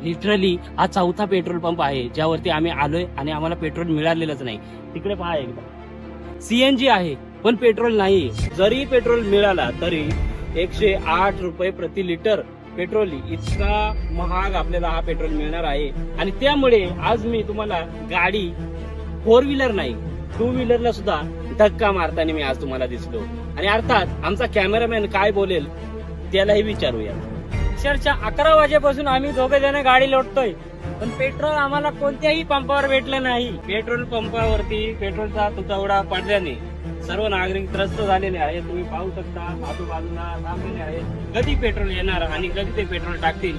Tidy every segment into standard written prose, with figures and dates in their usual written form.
Literally हा चौथा petrol pump आहे ज्यावरती आम्ही आलोय आणि आम्हाला पेट्रोल मिळालेलंच नाही. तिकडे पहा एकदा, सीएनजी आहे पण पेट्रोल नाही. जरी पेट्रोल मिळाला तरी 108 रुपये प्रति लिटर पेट्रोल, इतका महाग आपल्याला हा पेट्रोल मिळणार आहे. आणि त्यामुळे आज मी तुम्हाला गाडी, 4 व्हीलर नाही 2 व्हीलरला सुद्धा धक्का मारताना मी आज तुम्हाला दिसलो. आणि अर्थात आमचा कॅमेरामॅन काय बोलेल त्यालाही विचारूया. अक्षरशः 11 वाजेपासून आम्ही दोघे जण गाडी लोटतोय, पण पेट्रोल आम्हाला कोणत्याही पंपावर भेटलं नाही. पेट्रोल पंपावरती पेट्रोलचा तुटवडा पडल्याने सर्व नागरिक त्रस्त झालेले आहेत. तुम्ही पाहू शकता आजूबाजूला थांबलेले आहेत. कधी पेट्रोल येणार आणि कधी ते पेट्रोल टाकतील.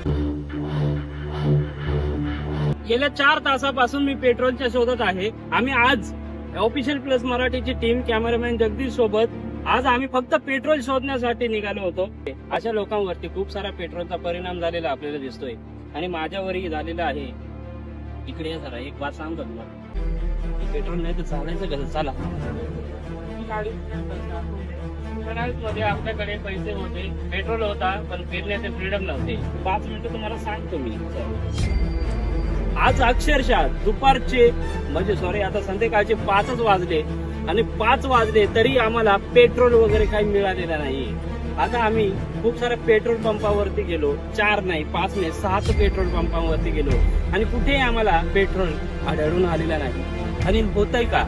गेल्या 4 तासापासून मी पेट्रोलच्या शोधात आहे. आम्ही आज ऑफिशियल प्लस मराठीची टीम, कॅमेरामॅन जगदीश सोबत आज आम्ही फक्त पेट्रोल शोधण्यासाठी निघालो होतो. अशा लोकांवरती खूप सारा पेट्रोलचा परिणाम झालेला आपल्याला दिसतोय आणि माझ्यावरही झालेला आहे. इकडे जरा एक बात सांगतो तुम्हाला, पेट्रोल नाही तर चालायचं कसं? चला. मध्ये आपल्याकडे पैसे होते, पेट्रोल होता, पण फिरण्याचे फ्रीडम नव्हते. 5 मिनिटं तुम्हाला सांगतो मी. आज अक्षरशः दुपारचे म्हणजे आता संध्याकाळचे 5च वाजले आणि 5 वाजले तरी आम्हाला पेट्रोल वगैरे काही मिळालेलं नाही. आता आम्ही खूप साऱ्या पेट्रोल पंपावरती गेलो, 4 नाही 5 नाही 7 पेट्रोल पंपावरती गेलो आणि कुठेही आम्हाला पेट्रोल आढळून आलेला नाही. आणि होतंय का?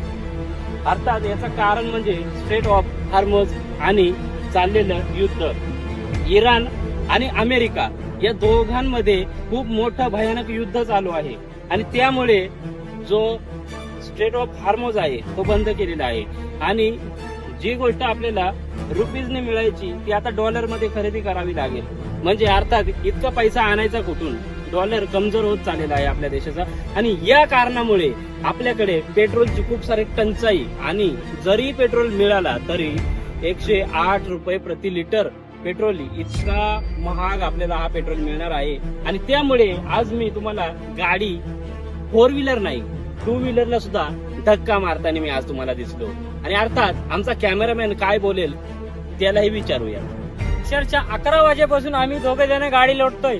अर्थात याचं कारण म्हणजे स्ट्रेट ऑफ हॉर्मुझ आणि चाललेलं युद्ध. इराण आणि अमेरिका या दोघांमध्ये खूप मोठं भयानक युद्ध चालू आहे आणि त्यामुळे जो स्ट्रेट ऑफ हॉर्मुझ आहे तो बंद केलेला आहे. आणि जी गोष्ट आपल्याला रुपीजने मिळायची ती आता डॉलर मध्ये खरेदी करावी लागेल. म्हणजे अर्थात इतका पैसा आणायचा कुठून? डॉलर कमजोर होत चाललेला आहे आपल्या देशाचा. आणि या कारणामुळे आपल्याकडे पेट्रोलची खूप सारी टंचाई, आणि जरी पेट्रोल मिळाला तरी 108 रुपये प्रति लिटर पेट्रोल, इतका महाग आपल्याला हा पेट्रोल मिळणार आहे. आणि त्यामुळे आज मी तुम्हाला गाडी, 4 व्हीलर नाही 2 व्हीलरला सुद्धा धक्का मारताना मी आज तुम्हाला दिसलो. आणि अर्थात आमचा कॅमेरामॅन काय बोलेल त्यालाही विचारूया. अक्षरशः 11 वाजेपासून आम्ही दोघे जण गाडी लोटतोय,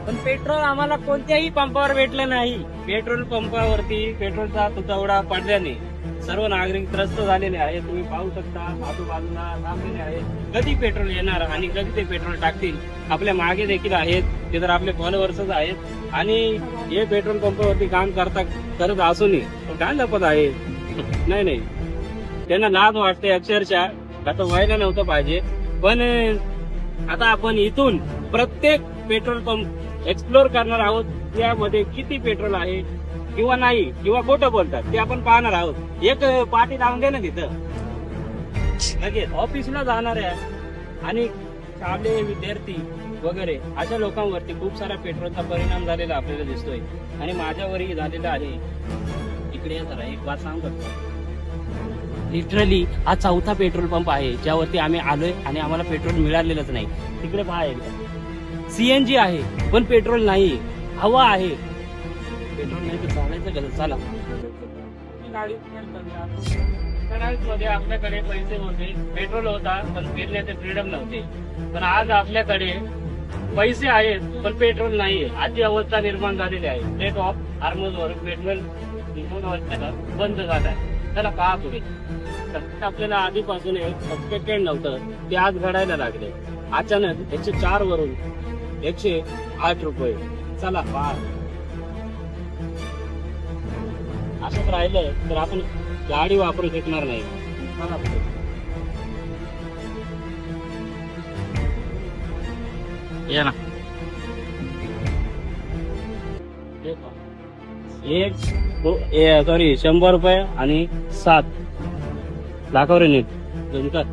पण पेट्रोल आम्हाला कोणत्याही पंपावर भेटलं नाही. पेट्रोल पंपावरती पेट्रोलचा तुटवडा पडल्याने सर्व नागरिक त्रस्त झालेले आहेत. तुम्ही पाहू शकता आजूबाजूला थांबलेले आहेत. कधी पेट्रोल येणार आणि कधी ते पेट्रोल टाकतील. आपल्या मागे देखील आहेत, ते तर आपले फॉलोअर्सच आहेत. आणि हे पेट्रोल पंपावरती काम करत असूनही काय लपत आहे? नाही त्यांना लाज वाटते अक्षरशः. आता व्हायला नव्हतं पाहिजे. पण आता आपण इथून प्रत्येक पेट्रोल पंप एक्सप्लोर करणार आहोत. त्यामध्ये किती पेट्रोल आहे किंवा नाही, किंवा खोटं बोलतात ते आपण पाहणार आहोत. एक पाटी लावून दे ना तिथं. लगेच ऑफिसला जाणार आहे आणि शालेय विद्यार्थी वगैरे अशा लोकांवरती खूप सारा पेट्रोलचा परिणाम झालेला आपल्याला दिसतोय आणि माझ्यावरही झालेला आहे. इकडे जरा एक बात सांगतो, लिटरली हा चौथा पेट्रोल पंप आहे ज्यावरती आम्ही आलोय आणि आम्हाला पेट्रोल मिळालेलंच नाही. तिकडे पहा एकदा, सीएनजी आहे पण पेट्रोल नाही. हवा आहे, पेट्रोल नाही तर चालायचं कसं? चला. मध्ये आपल्याकडे पैसे होते, पेट्रोल होता, पण फिरण्याचे फ्रीडम नव्हते. पण आज आपल्याकडे पैसे आहेत पण पेट्रोल नाहीये. अशी अवस्था निर्माण झालेली आहे. स्ट्रेट ऑफ हॉर्मुझवर पेट्रोल बंद झाला आहे. त्याला पहा पुढे. आपल्याला आधीपासून एक्सपेक्टेड नव्हतं, ते आज घडायला लागले. अचानक 104 वरून 108 रुपये. चला पहा. असंच राहिलं तर आपण गाडी वापरू शकणार नाही. या ना. सॉरी 100 रुपये आणि 7 लाखावर नीट जमतात.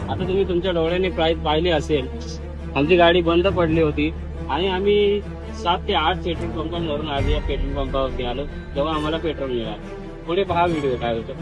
आता तुम्ही तुमच्या डोळ्याने प्राइस पाहिली असेल. आमची गाडी बंद पडली होती आणि आम्ही 7 ते 8 पेट्रोल पंपांवरून आज या पेट्रोल पंपावरती आलो, तेव्हा आम्हाला पेट्रोल मिळालं. पुढे पहा व्हिडिओ काय होतं.